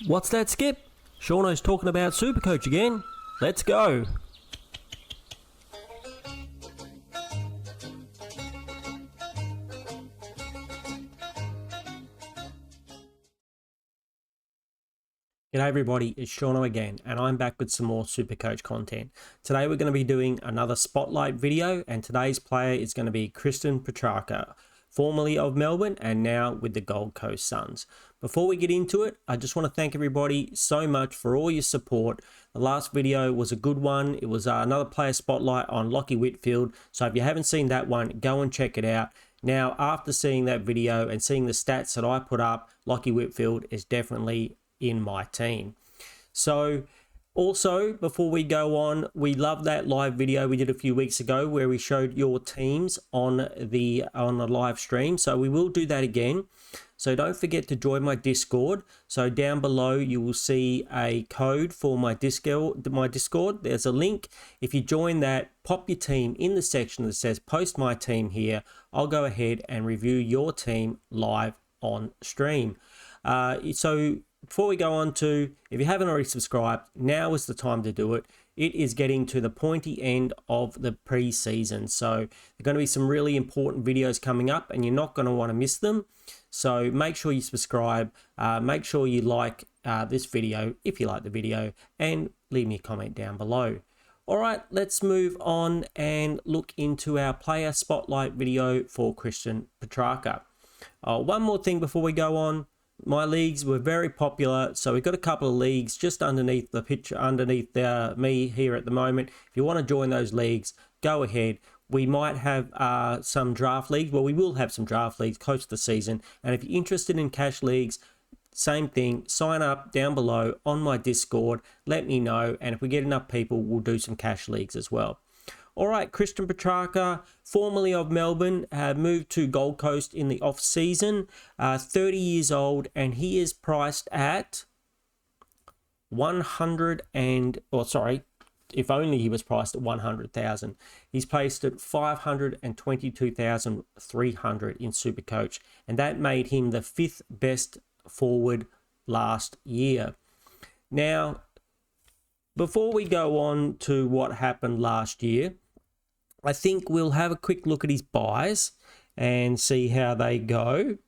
What's that, Skip? Seano's talking about Supercoach again. Let's go. G'day everybody, it's Seano again, and I'm back with some more Supercoach content. Today we're going to be doing another spotlight video, and today's player is going to be Petracca, formerly of Melbourne and now with the Gold Coast Suns. Before we get into it, I just want to thank everybody so much for all your support. The last video was a good one. It was another player spotlight on Lachie Whitfield, so if you haven't seen that one, go and check it out. Now, after seeing that video and seeing the stats that I put up, Lachie Whitfield is definitely in my team. So also, before we go on, we love that live video we did a few weeks ago where we showed your teams on the live stream. So we will do that again. So don't forget to join my Discord. So down below you will see a code for my Discord. There's a link. If you join that, pop your team in the section that says post my team here. I'll go ahead and review your team live on stream. So before we go on to, if you haven't already subscribed, now is the time to do it. It is getting to the pointy end of the pre-season. So there are going to be some really important videos coming up and you're not going to want to miss them. So make sure you subscribe, make sure you like this video if you like the video, and leave me a comment down below. All right, let's move on and look into our player spotlight video for Petracca. One more thing before we go on. My leagues were very popular, so we've got a couple of leagues just underneath the picture, underneath me here at the moment. If you want to join those leagues, go ahead. We might have some draft leagues. Well, we will have some draft leagues close to the season. And if you're interested in cash leagues, same thing. Sign up down below on my Discord. Let me know. And if we get enough people, we'll do some cash leagues as well. All right, Petracca, formerly of Melbourne, moved to Gold Coast in the off-season, 30 years old, and he is priced at if only he was priced at 100,000. He's placed at 522,300 in Supercoach, and that made him the 5th best forward last year. Now, before we go on to what happened last year, I think we'll have a quick look at his buys and see how they go.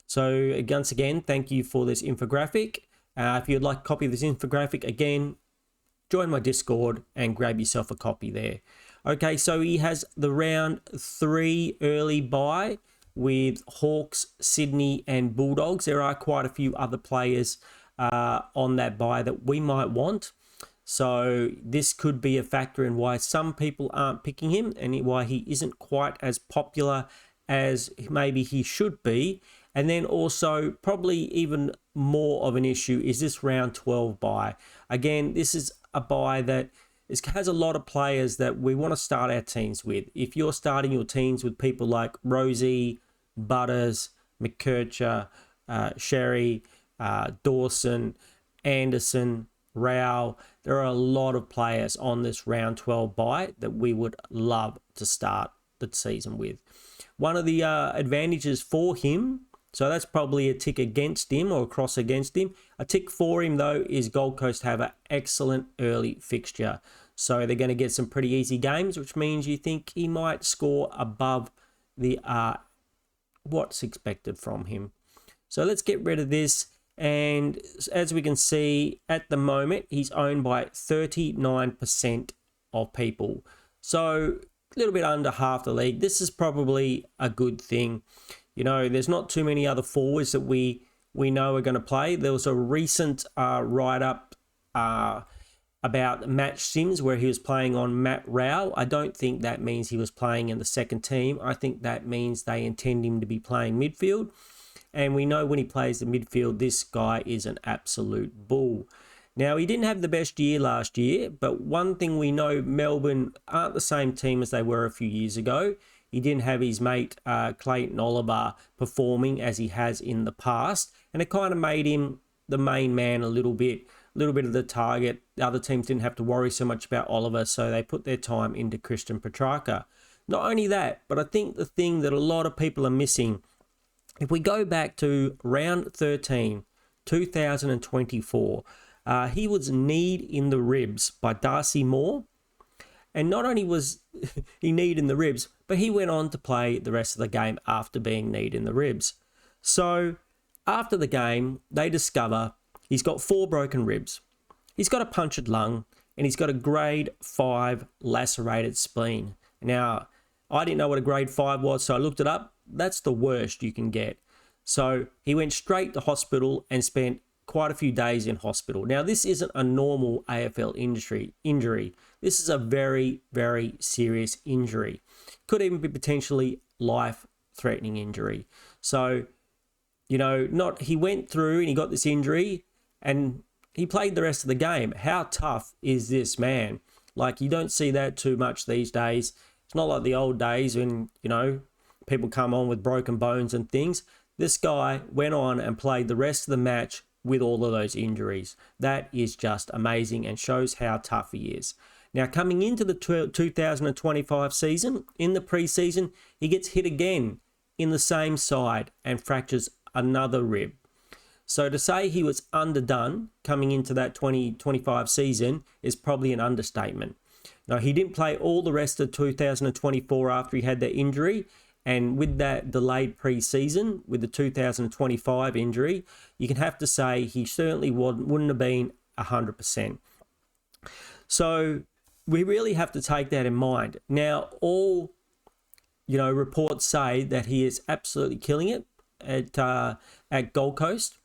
So once again, thank you for this infographic. If you'd like a copy of this infographic, again, join my Discord and grab yourself a copy there. Okay, so he has the round 3 early buy with Hawks, Sydney and Bulldogs. There are quite a few other players on that buy that we might want. So this could be a factor in why some people aren't picking him and why he isn't quite as popular as maybe he should be. And then also probably even more of an issue is this round 12 buy. Again, this is a buy that has a lot of players that we want to start our teams with. If you're starting your teams with people like Rosie, Butters, McKercher, Sherry, Dawson, Anderson, Rao, there are a lot of players on this round 12 buy that we would love to start the season with. One of the advantages for him, so that's probably a tick against him or a cross against him. A tick for him, though, is Gold Coast have an excellent early fixture. So they're going to get some pretty easy games, which means you think he might score above the what's expected from him. So let's get rid of this. And as we can see, at the moment, he's owned by 39% of people. So a little bit under half the league. This is probably a good thing. You know, there's not too many other forwards that we know are going to play. There was a recent write-up about Matt Sims where he was playing on Matt Rao. I don't think that means he was playing in the second team. I think that means they intend him to be playing midfield. And we know when he plays the midfield, this guy is an absolute bull. Now, he didn't have the best year last year, but one thing we know, Melbourne aren't the same team as they were a few years ago. He didn't have his mate Clayton Oliver performing as he has in the past, and it kind of made him the main man a little bit of the target. The other teams didn't have to worry so much about Oliver, so they put their time into Petracca. Not only that, but I think the thing that a lot of people are missing, if we go back to round 13, 2024. He was kneed in the ribs by Darcy Moore. And not only was he kneed in the ribs, but he went on to play the rest of the game after being kneed in the ribs. So after the game, they discover he's got 4 broken ribs. He's got a punctured lung, and he's got a grade 5 lacerated spleen. Now, I didn't know what a grade 5 was, so I looked it up. That's the worst you can get. So he went straight to hospital and spent quite a few days in hospital. Now, this isn't a normal AFL injury. This is a very, very serious injury. Could even be potentially life-threatening injury. So, he went through and he got this injury and he played the rest of the game. How tough is this man? Like, you don't see that too much these days. It's not like the old days when, people come on with broken bones and things. This guy went on and played the rest of the match with all of those injuries. That is just amazing and shows how tough he is. Now, coming into the 2025 season, in the preseason, he gets hit again in the same side and fractures another rib. So to say he was underdone coming into that 2025 season is probably an understatement. Now, he didn't play all the rest of 2024 after he had that injury. And with that delayed preseason, with the 2025 injury, you can have to say he certainly wouldn't have been 100%. So we really have to take that in mind. Now, all reports say that he is absolutely killing it at Gold Coast,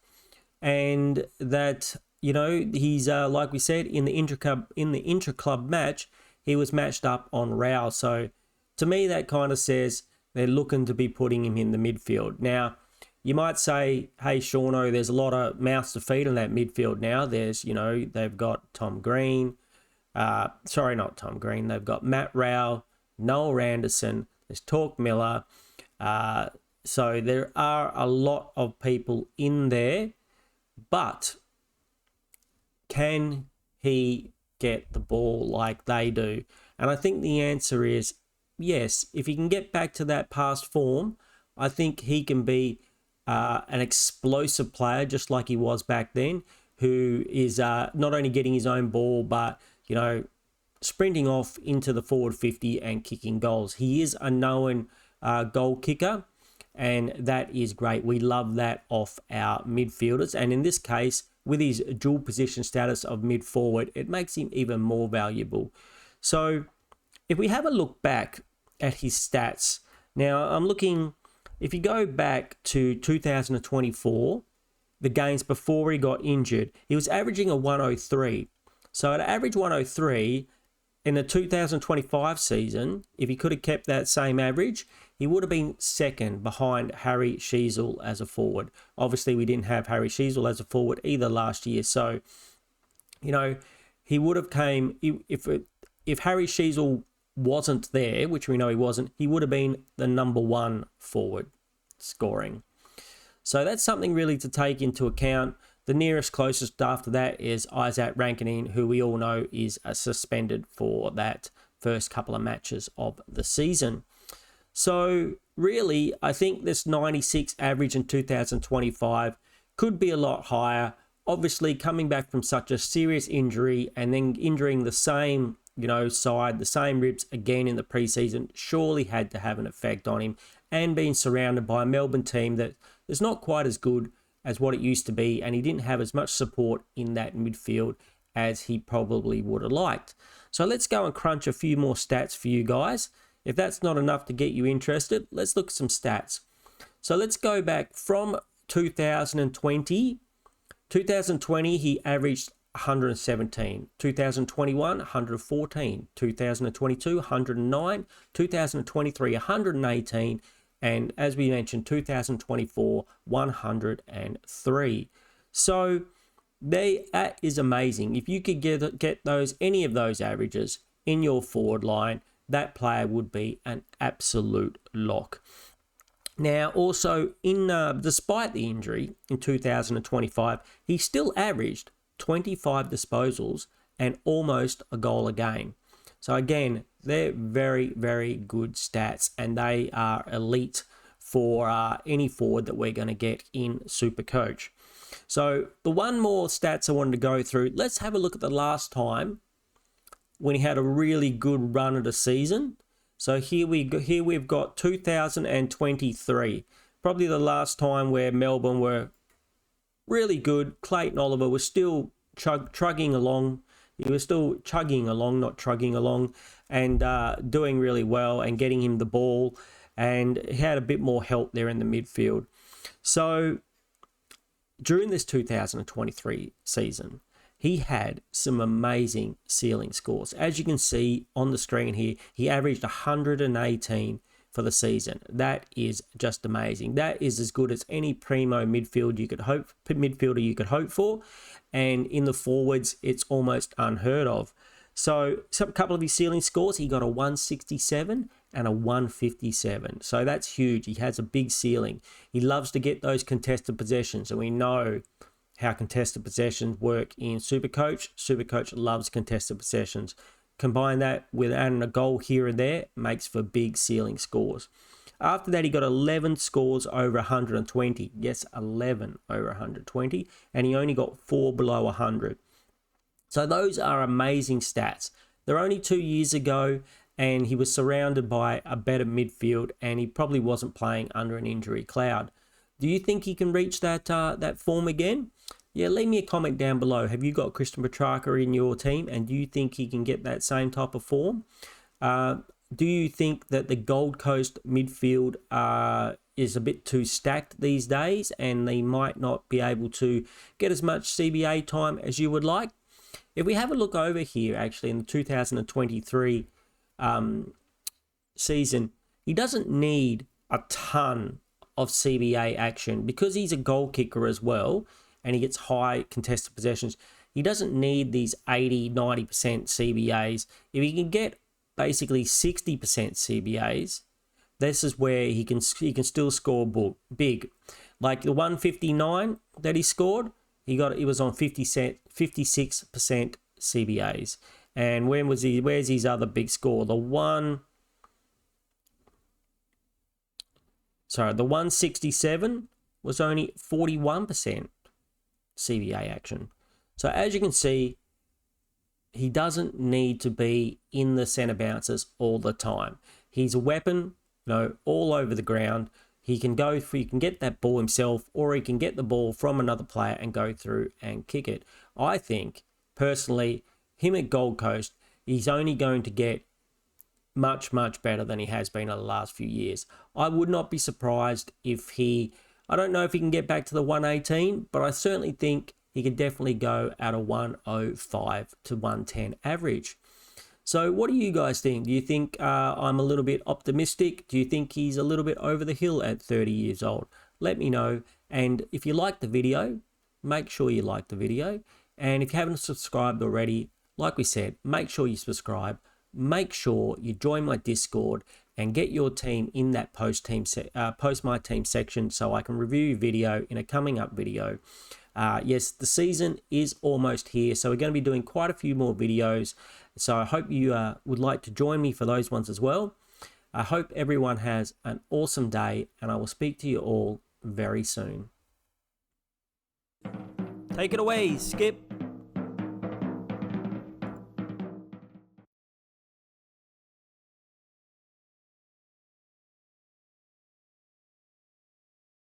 and that he's like we said in the intra-club match, he was matched up on Rao. So to me, that kind of says they're looking to be putting him in the midfield. Now, you might say, hey, Seano, there's a lot of mouths to feed on that midfield now. There's, they've got Tom Green. Not Tom Green. They've got Matt Rao, Noel Anderson. There's Torque Miller. So there are a lot of people in there. But can he get the ball like they do? And I think the answer is yes. If he can get back to that past form, I think he can be an explosive player just like he was back then, who is not only getting his own ball, but, sprinting off into the forward 50 and kicking goals. He is a known goal kicker, and that is great. We love that off our midfielders. And in this case, with his dual position status of mid forward, it makes him even more valuable. So if we have a look back at his stats, now I'm looking, if you go back to 2024, the games before he got injured, he was averaging a 103. So at average 103, in the 2025 season, if he could have kept that same average, he would have been second behind Harry Sheezel as a forward. Obviously, we didn't have Harry Sheezel as a forward either last year. So, he would have came, if Harry Sheezel wasn't there, which we know he wasn't, he would have been the number 1 forward scoring. So that's something really to take into account. The nearest closest after that is Isaac Rankinene, who we all know is suspended for that first couple of matches of the season. So really, I think this 96 average in 2025 could be a lot higher. Obviously, coming back from such a serious injury and then injuring the same, side, the same ribs again in the preseason, surely had to have an effect on him, and being surrounded by a Melbourne team that is not quite as good as what it used to be, and he didn't have as much support in that midfield as he probably would have liked. So let's go and crunch a few more stats for you guys. If that's not enough to get you interested, let's look at some stats. So let's go back from 2020. 2020, he averaged 117. 2021, 114. 2022, 109. 2023, 118. And as we mentioned, 2024, 103. So that is amazing. If you could get any of those averages in your forward line, that player would be an absolute lock. Now, also, despite the injury in 2025, he still averaged 25 disposals and almost a goal a game. So again, they're very, very good stats, and they are elite for any forward that we're going to get in Supercoach. So the one more stats I wanted to go through, let's have a look at the last time when he had a really good run of the season. So here we've got 2023, probably the last time where Melbourne were really good. Clayton Oliver was still chugging along. He was still chugging along, not trugging along, and doing really well and getting him the ball. And he had a bit more help there in the midfield. So during this 2023 season, he had some amazing ceiling scores. As you can see on the screen here, he averaged 118 for the season. That is just amazing. That is as good as any primo midfielder you could hope for. And in the forwards, it's almost unheard of. So a couple of his ceiling scores, he got a 167 and a 157. So that's huge. He has a big ceiling. He loves to get those contested possessions, and we know how contested possessions work in Supercoach. Supercoach loves contested possessions. Combine that with adding a goal here and there, makes for big ceiling scores. After that, he got 11 scores over 120. Yes, 11 over 120. And he only got 4 below 100. So those are amazing stats. They're only 2 years ago, and he was surrounded by a better midfield, and he probably wasn't playing under an injury cloud. Do you think he can reach that form again? Yeah, leave me a comment down below. Have you got Christian Petracca in your team, and do you think he can get that same type of form? Do you think that the Gold Coast midfield is a bit too stacked these days, and they might not be able to get as much CBA time as you would like? If we have a look over here, actually, in the 2023 season, he doesn't need a ton of CBA action because he's a goal kicker as well, and he gets high contested possessions. He doesn't need these 80, 90% CBAs. If he can get basically 60% CBAs, this is where he can still score big. Like the 159 that he scored, he was on 56% CBAs. And where's his other big score? The 167 was only 41% CBA action. So as you can see, he doesn't need to be in the centre bounces all the time. He's a weapon, all over the ground. He can get that ball himself, or he can get the ball from another player and go through and kick it. I think, personally, him at Gold Coast, he's only going to get much, much better than he has been in the last few years. I would not be surprised if I don't know if he can get back to the 118, but I certainly think he could definitely go at a 105 to 110 average. So what do you guys think? Do you think I'm a little bit optimistic? Do you think he's a little bit over the hill at 30 years old? Let me know. And if you like the video, make sure you like the video. And if you haven't subscribed already, like we said, make sure you subscribe. Make sure you join my Discord and get your team in that post my team section so I can review your video in a coming up video. Yes, the season is almost here, so we're going to be doing quite a few more videos. So I hope you would like to join me for those ones as well. I hope everyone has an awesome day, and I will speak to you all very soon. Take it away, Skip.